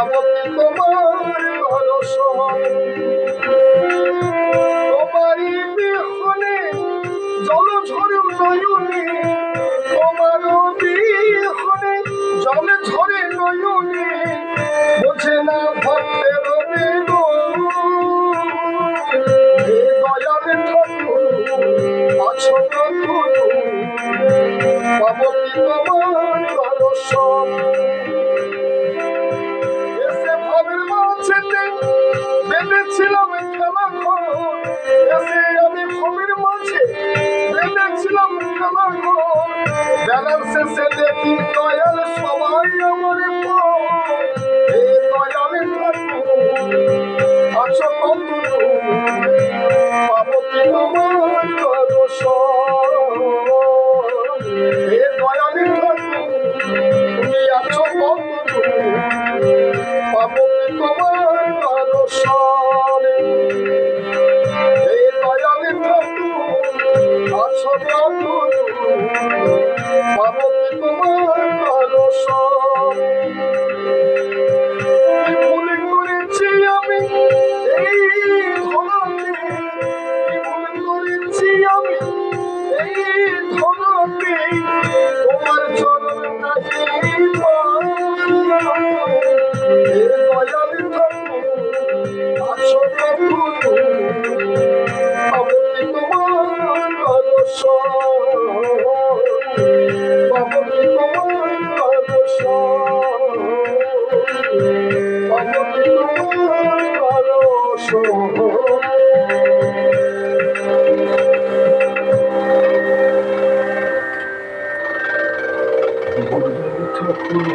পাবো কি তোমার দর্শন তোমারই বিহনে জল ঝরে নয়নে তোমার বিহনে জল ঝরে নয়নে বোঝে না ভক্তের বেদন হে দয়াল ঠাকুর আছো ঠাকুর পাবো কি তোমার দর্শন এসে ভাবের মাঝেতে বেঁধেছিলাম খেলা ঘর এসে আমি ভাবের মাঝে বেঁধেছিলাম খেলা ঘর বেলার শেষে দেখি দয়াল সবাই আমার হে দয়াল ঠাকুর আছো কত পাবো কি তোমার দর্শন হে দয়াল ঠাকুর তুমি আছো কত পাবো কি তোমার দর্শন হে দয়াল ঠাকুর আছো কত পাবো কি তোমার দর্শন ভুল করেছি আমি এই ধরাতে ভুল করেছি আমি এই ধরাতে তোমার চরণ নাকি হে দয়াল ঠাকুর আছো ঠাকুর পাবো কি তোমার দর্শন পাবো কি তোমার দর্শন পাবো কি তোমার দর্শন ঠাকুর